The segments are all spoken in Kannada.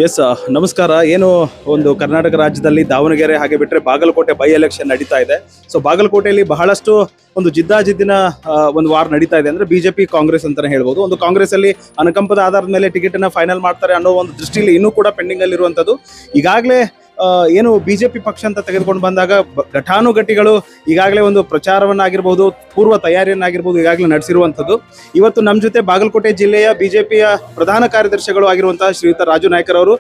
ಎಸ್ ನಮಸ್ಕಾರ. ಏನು ಒಂದು ಕರ್ನಾಟಕ ರಾಜ್ಯದಲ್ಲಿ ದಾವಣಗೆರೆ ಹಾಗೆ ಬಿಟ್ಟರೆ ಬಾಗಲಕೋಟೆ ಬೈ ಎಲೆಕ್ಷನ್ ನಡೀತಾ ಇದೆ. ಸೊ ಬಾಗಲಕೋಟೆಯಲ್ಲಿ ಬಹಳಷ್ಟು ಒಂದು ಜಿದ್ದಾಜಿದ್ದಿನ ಒಂದು ವಾರ ನಡೀತಾ ಇದೆ. ಅಂದ್ರೆ ಬಿಜೆಪಿ ಕಾಂಗ್ರೆಸ್ ಅಂತಾನೆ ಹೇಳ್ಬೋದು. ಒಂದು ಕಾಂಗ್ರೆಸ್ ಅಲ್ಲಿ ಅನುಕಂಪದ ಆಧಾರದ ಮೇಲೆ ಟಿಕೆಟ್ ಅನ್ನ ಫೈನಲ್ ಮಾಡ್ತಾರೆ ಅನ್ನೋ ಒಂದು ದೃಷ್ಟಿಯಲ್ಲಿ ಇನ್ನೂ ಕೂಡ ಪೆಂಡಿಂಗ್ ಅಲ್ಲಿ ಇರುವಂತದ್ದು. ಈಗಾಗಲೇ ಏನು ಬಿಜೆಪಿ ಪಕ್ಷ ಅಂತ ತೆಗೆದುಕೊಂಡು ಬಂದಾಗ ಘಟಾನುಘಟಿಗಳು ಈಗಾಗಲೇ ಒಂದು ಪ್ರಚಾರವನ್ನಾಗಿರ್ಬೋದು, ಪೂರ್ವ ತಯಾರಿಯನ್ನಾಗಿರ್ಬೋದು ಈಗಾಗಲೇ ನಡೆಸಿರುವಂಥದ್ದು. ಇವತ್ತು ನಮ್ಮ ಜೊತೆ ಬಾಗಲಕೋಟೆ ಜಿಲ್ಲೆಯ ಬಿಜೆಪಿಯ ಪ್ರಧಾನ ಕಾರ್ಯದರ್ಶಿಗಳು ಆಗಿರುವಂತಹ ಶ್ರೀಯುತ ರಾಜು ನಾಯ್ಕರ್ ಅವರು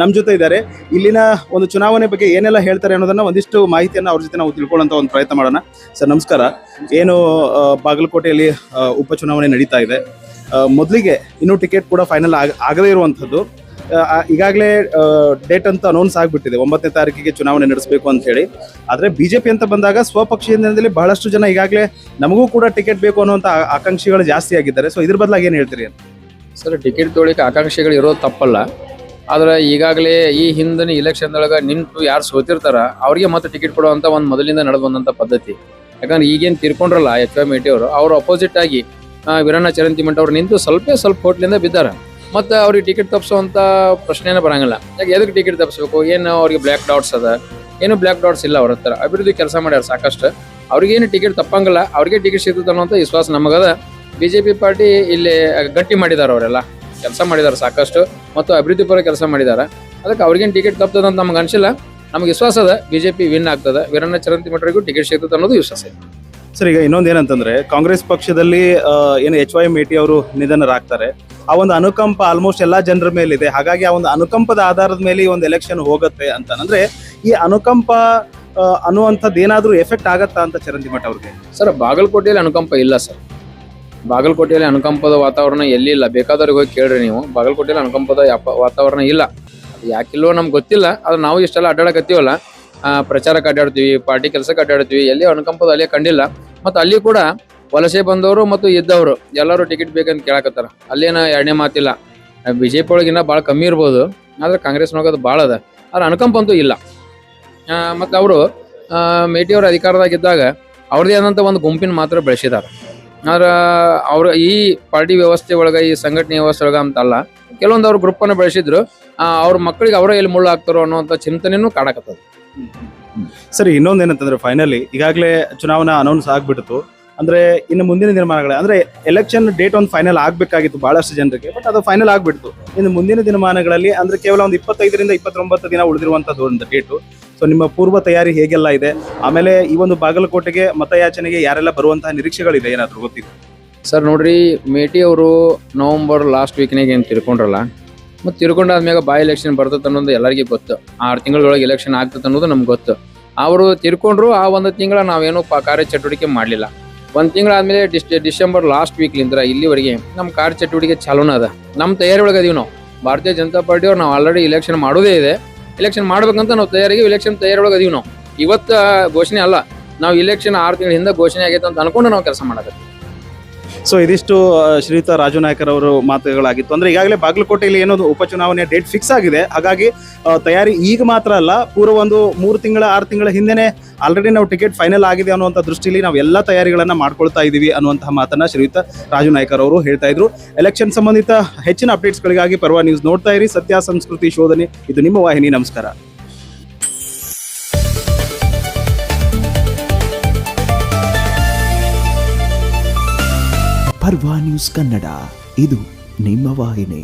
ನಮ್ಮ ಜೊತೆ ಇದ್ದಾರೆ. ಇಲ್ಲಿನ ಒಂದು ಚುನಾವಣೆ ಬಗ್ಗೆ ಏನೆಲ್ಲ ಹೇಳ್ತಾರೆ ಅನ್ನೋದನ್ನ ಒಂದಿಷ್ಟು ಮಾಹಿತಿಯನ್ನು ಅವ್ರ ಜೊತೆ ನಾವು ತಿಳ್ಕೊಳ್ಳುವಂತ ಒಂದು ಪ್ರಯತ್ನ ಮಾಡೋಣ. ಸರ್ ನಮಸ್ಕಾರ. ಏನು ಬಾಗಲಕೋಟೆಯಲ್ಲಿ ಉಪಚುನಾವಣೆ ನಡೀತಾ ಇದೆ. ಮೊದಲಿಗೆ ಇನ್ನೂ ಟಿಕೆಟ್ ಕೂಡ ಫೈನಲ್ ಆಗದೇ ಇರುವಂಥದ್ದು. ಈಗಾಗಲೇ ಡೇಟ್ ಅಂತ ಅನೌನ್ಸ್ ಆಗಿಬಿಟ್ಟಿದೆ, 9ನೇ ತಾರೀಕಿಗೆ ಚುನಾವಣೆ ನಡೆಸಬೇಕು ಅಂತ ಹೇಳಿ. ಆದರೆ ಬಿಜೆಪಿ ಅಂತ ಬಂದಾಗ ಸ್ವಪಕ್ಷೀಯದಲ್ಲಿ ಬಹಳಷ್ಟು ಜನ ಈಗಾಗಲೇ ನಮಗೂ ಕೂಡ ಟಿಕೆಟ್ ಬೇಕು ಅನ್ನುವಂಥ ಆಕಾಂಕ್ಷಿಗಳು ಜಾಸ್ತಿ ಆಗಿದ್ದಾರೆ. ಸೊ ಇದ್ರ ಬದಲಾಗಿ ಏನು ಹೇಳ್ತೀರಿ ಅಂತ? ಸರ್, ಟಿಕೆಟ್ ತೊಗೊಳಿಕ್ಕೆ ಆಕಾಂಕ್ಷಿಗಳು ಇರೋದು ತಪ್ಪಲ್ಲ. ಆದರೆ ಈಗಾಗಲೇ ಈ ಹಿಂದಿನ ಇಲೆಕ್ಷನ್ದೊಳಗೆ ನಿಂತು ಯಾರು ಸೋತಿರ್ತಾರ ಅವ್ರಿಗೆ ಮತ್ತೆ ಟಿಕೆಟ್ ಕೊಡುವಂಥ ಒಂದು ಮೊದಲಿಂದ ನಡೆದು ಬಂದಂಥ ಪದ್ಧತಿ. ಯಾಕಂದ್ರೆ ಈಗೇನು ತೀರ್ಕೊಂಡ್ರಲ್ಲ ಎಚ್ ವೈ ಮೇಟಿ ಅವರು, ಅವ್ರು ಅಪೋಸಿಟ್ ಆಗಿ ವೀರಣ್ಣ ಚರಂತಿಮಠ ಅವ್ರು ನಿಂತು ಸ್ವಲ್ಪ ಹೋಟ್ಲಿಂದ ಬಿದ್ದಾರೆ. ಮತ್ತು ಅವ್ರಿಗೆ ಟಿಕೆಟ್ ತಪ್ಪಿಸುವಂಥ ಪ್ರಶ್ನೆನೇ ಬರಂಗಿಲ್ಲ. ಯಾಕೆ ಎದಕ್ಕೆ ಟಿಕೆಟ್ ತಪ್ಪಿಸ್ಬೇಕು? ಏನು ಅವ್ರಿಗೆ ಬ್ಲ್ಯಾಕ್ ಡಾಟ್ಸ್ ಅದ? ಏನು ಬ್ಲ್ಯಾಕ್ ಡಾಟ್ಸ್ ಇಲ್ಲ. ಅವ್ರ ಹತ್ರ ಅಭಿವೃದ್ಧಿ ಕೆಲಸ ಮಾಡ್ಯಾರ ಸಾಕಷ್ಟು. ಅವ್ರಿಗೇನು ಟಿಕೆಟ್ ತಪ್ಪಂಗಿಲ್ಲ, ಅವ್ರಿಗೆ ಟಿಕೆಟ್ ಸಿಗ್ತದೆ ಅನ್ನೋಂಥ ವಿಶ್ವಾಸ ನಮಗದ. ಬಿಜೆಪಿ ಪಾರ್ಟಿ ಇಲ್ಲಿ ಗಟ್ಟಿ ಮಾಡಿದ್ದಾರೆ, ಅವರೆಲ್ಲ ಕೆಲಸ ಮಾಡಿದ್ದಾರೆ ಸಾಕಷ್ಟು ಮತ್ತು ಅಭಿವೃದ್ಧಿ ಪರ ಕೆಲಸ ಮಾಡಿದ್ದಾರೆ. ಅದಕ್ಕೆ ಅವ್ರಿಗೇನು ಟಿಕೆಟ್ ತಪ್ತದ ಅಂತ ನಮ್ಗೆ ಅನಿಸಿಲ್ಲ. ನಮ್ಗೆ ವಿಶ್ವಾಸ ಅದ ಬಿಜೆಪಿ ವಿನ್ ಆಗ್ತದೆ, ವೀರಣ್ಣ ಚರಂತಿಮಠರಿಗೂ ಟಿಕೆಟ್ ಸಿಗ್ತದೆ ಅನ್ನೋದು ವಿಶ್ವಾಸ ಇದೆ. ಸರ್, ಈಗ ಇನ್ನೊಂದು ಏನಂತಂದ್ರೆ ಕಾಂಗ್ರೆಸ್ ಪಕ್ಷದಲ್ಲಿ ಏನು ಎಚ್ ವೈ ಮೇಟಿ ಅವರು ನಿಧನರಾಗ್ತಾರೆ. ಆ ಒಂದು ಅನುಕಂಪ ಆಲ್ಮೋಸ್ಟ್ ಎಲ್ಲಾ ಜನರ ಮೇಲಿದೆ. ಹಾಗಾಗಿ ಆ ಒಂದು ಅನುಕಂಪದ ಆಧಾರದ ಮೇಲೆ ಈ ಒಂದು ಎಲೆಕ್ಷನ್ ಹೋಗುತ್ತೆ ಅಂತ ಅಂದ್ರೆ ಈ ಅನುಕಂಪ ಅನ್ನುವಂಥದ್ದು ಏನಾದರೂ ಎಫೆಕ್ಟ್ ಆಗತ್ತಾ ಅಂತ ಚರಂತಿಮಠ ಅವ್ರಿಗೆ? ಸರ್, ಬಾಗಲಕೋಟೆಯಲ್ಲಿ ಅನುಕಂಪ ಇಲ್ಲ ಸರ್. ಬಾಗಲಕೋಟೆಯಲ್ಲಿ ಅನುಕಂಪದ ವಾತಾವರಣ ಎಲ್ಲಿ ಇಲ್ಲ. ಬೇಕಾದವ್ರಿಗೆ ಹೋಗಿ ಕೇಳ್ರಿ ನೀವು, ಬಾಗಲಕೋಟೆಯಲ್ಲಿ ಅನುಕಂಪದ ವಾತಾವರಣ ಇಲ್ಲ. ಅದು ಯಾಕಿಲ್ಲೋ ನಮ್ಗೆ ಗೊತ್ತಿಲ್ಲ. ಅದು ನಾವು ಇಷ್ಟೆಲ್ಲ ಅಡ್ಡಾಡಕತ್ತೀವಲ್ಲ, ಪ್ರಚಾರಕ್ಕೆ ಅಡ್ಡಾಡ್ತೀವಿ, ಪಾರ್ಟಿ ಕೆಲಸಕ್ಕೆ ಅಡ್ಡಾಡ್ತೀವಿ, ಎಲ್ಲಿ ಅನುಕಂಪದ ಅಲ್ಲೇ ಕಂಡಿಲ್ಲ. ಮತ್ತು ಅಲ್ಲಿ ಕೂಡ ವಲಸೆ ಬಂದವರು ಮತ್ತು ಇದ್ದವರು ಎಲ್ಲರೂ ಟಿಕೆಟ್ ಬೇಕಂತ ಕೇಳಕತ್ತಾರ. ಅಲ್ಲೇನ ಎರಡನೇ ಮಾತಿಲ್ಲ. ಬಿಜೆಪಿ ಒಳಗಿನ್ನ ಭಾಳ ಕಮ್ಮಿ ಇರ್ಬೋದು, ಆದರೆ ಕಾಂಗ್ರೆಸ್ನೊಳಗೆ ಅದು ಭಾಳ ಅದ. ಆದ್ರೆ ಅನುಕಂಪ ಅಂತೂ ಇಲ್ಲ. ಮತ್ತು ಅವರು ಮೇಟಿಯವ್ರ ಅಧಿಕಾರದಾಗಿದ್ದಾಗ ಅವ್ರದ್ದೇ ಆದಂಥ ಒಂದು ಗುಂಪಿನ ಮಾತ್ರ ಬೆಳೆಸಿದ್ದಾರೆ. ಆದ್ರೆ ಅವರು ಈ ಪಾರ್ಟಿ ವ್ಯವಸ್ಥೆ ಒಳಗೆ, ಈ ಸಂಘಟನೆ ವ್ಯವಸ್ಥೆ ಒಳಗೆ ಅಂತಲ್ಲ, ಕೆಲವೊಂದು ಅವ್ರ ಗ್ರೂಪನ್ನು ಬೆಳೆಸಿದ್ರು. ಅವ್ರ ಮಕ್ಕಳಿಗೆ ಅವರೇ ಎಲ್ಲಿ ಮುಳ್ಳು ಹಾಕ್ತಾರೋ ಅನ್ನೋಂಥ ಚಿಂತನೆಯೂ ಕಾಡಕತ್ತದ. ಸರಿ, ಇನ್ನೊಂದೇನಂತಂದ್ರೆ ಫೈನಲಿ ಈಗಾಗಲೇ ಚುನಾವಣಾ ಅನೌನ್ಸ್ ಆಗ್ಬಿಡ್ತು. ಅಂದ್ರೆ ಇನ್ನು ಮುಂದಿನ ದಿನಮಾನಗಳೇ ಅಂದ್ರೆ ಎಲೆಕ್ಷನ್ ಡೇಟ್ ಒಂದು ಫೈನಲ್ ಆಗ್ಬೇಕಾಗಿತ್ತು ಬಹಳಷ್ಟು ಜನರಿಗೆ, ಬಟ್ ಅದು ಫೈನಲ್ ಆಗ್ಬಿಡ್ತು. ಇನ್ನು ಮುಂದಿನ ದಿನಮಾನಗಳಲ್ಲಿ ಅಂದ್ರೆ ಕೇವಲ ಒಂದು 25ರಿಂದ 29 ದಿನ ಉಳಿದಿರುವಂತದ್ದು ಒಂದು ಡೇಟು. ಸೊ ನಿಮ್ಮ ಪೂರ್ವ ತಯಾರಿ ಹೇಗೆಲ್ಲ ಇದೆ? ಆಮೇಲೆ ಈ ಒಂದು ಬಾಗಲಕೋಟೆಗೆ ಮತಯಾಚನೆಗೆ ಯಾರೆಲ್ಲ ಬರುವಂತಹ ನಿರೀಕ್ಷೆಗಳಿದೆ, ಏನಾದ್ರು ಗೊತ್ತಿದೆ? ಸರ್ ನೋಡ್ರಿ, ಮೇಟಿ ಅವರು ನವಂಬರ್ ಲಾಸ್ಟ್ ವೀಕ್ನಾಗ ಏನು ತಿರ್ಕೊಂಡ್ರಲ್ಲ, ಮತ್ತು ತಿರ್ಕೊಂಡಾದ್ಮ್ಯಾಗ ಬೈ ಎಲೆಕ್ಷನ್ ಬರ್ತದೆ ಅನ್ನೋದು ಎಲ್ಲರಿಗೂ ಗೊತ್ತು. 6 ತಿಂಗಳೊಳಗೆ ಎಲೆಕ್ಷನ್ ಆಗ್ತದೆ ಅನ್ನೋದು ನಮ್ಗೆ ಗೊತ್ತು. ಅವರು ತಿರ್ಕೊಂಡ್ರು ಆ 1 ತಿಂಗಳ ನಾವೇನು ಕಾರ್ಯಚಟುವಟಿಕೆ ಮಾಡಲಿಲ್ಲ. 1 ತಿಂಗಳಾದ್ಮೇಲೆ ಡಿಸೆಂಬರ್ ಲಾಸ್ಟ್ ವೀಕ್ಲಿಂದ ಇಲ್ಲಿವರೆಗೆ ನಮ್ಮ ಕಾರ್ಯಚಟುವಟಿಕೆ ಚಾಲೂನ ಅದ. ನಮ್ಮ ತಯಾರಿ ಒಳಗೆ ಅದೀವಿ ನಾವು. ಭಾರತೀಯ ಜನತಾ ಪಾರ್ಟಿಯವ್ರು ನಾವು ಆಲ್ರೆಡಿ ಇಲೆಕ್ಷನ್ ಮಾಡೋದೇ ಇದೆ. ಇಲೆಕ್ಷನ್ ಮಾಡ್ಬೇಕಂತ ನಾವು ಇಲೆಕ್ಷನ್ ತಯಾರಿ ಒಳಗೆ ಅದೀವಿ ನಾವು. ಇವತ್ತು ಘೋಷಣೆ ಅಲ್ಲ, ನಾವು ಇಲೆಕ್ಷನ್ 6 ತಿಂಗಳ ಹಿಂದೆ ಘೋಷಣೆ ಆಗೈತೆ ಅಂತ ಅನ್ಕೊಂಡು ನಾವು ಕೆಲಸ ಮಾಡೋದು. ಸೊ ಇದಿಷ್ಟು ಶ್ರೀಯುತ ರಾಜು ನಾಯ್ಕರ್ ಅವರು ಮಾತುಗಳಾಗಿತ್ತು. ಅಂದ್ರೆ ಈಗಾಗಲೇ ಬಾಗಲಕೋಟೆಯಲ್ಲಿ ಏನೋ ಉಪಚುನಾವಣೆ ಡೇಟ್ ಫಿಕ್ಸ್ ಆಗಿದೆ. ಹಾಗಾಗಿ ತಯಾರಿ ಈಗ ಮಾತ್ರ ಅಲ್ಲ, ಪೂರ್ವ ಒಂದು 3 ತಿಂಗಳ 6 ತಿಂಗಳ ಹಿಂದೆನೆ ಆಲ್ರೆಡಿ ನಾವು ಟಿಕೆಟ್ ಫೈನಲ್ ಆಗಿದೆ ಅನ್ನುವಂಥ ದೃಷ್ಟಿಯಲ್ಲಿ ನಾವು ಎಲ್ಲ ತಯಾರಿಗಳನ್ನ ಮಾಡ್ಕೊಳ್ತಾ ಇದೀವಿ ಅನ್ನುವಂತಹ ಮಾತನ್ನ ಶ್ರೀಯುತ ರಾಜು ನಾಯ್ಕರ್ ಅವರು ಹೇಳ್ತಾ ಇದ್ರು. ಎಲೆಕ್ಷನ್ ಸಂಬಂಧಿತ ಹೆಚ್ಚಿನ ಅಪ್ಡೇಟ್ಸ್ಗಳಿಗಾಗಿ ಪರ್ವ ನ್ಯೂಸ್ ನೋಡ್ತಾ ಇರಿ. ಸತ್ಯ ಸಂಸ್ಕೃತಿ ಶೋಧನೆ, ಇದು ನಿಮ್ಮ ವಾಹಿನಿ. ನಮಸ್ಕಾರ. ಪರ್ವ ನ್ಯೂಸ್ ಕನ್ನಡ, ಇದು ನಿಮ್ಮ ವಾಹಿನಿ.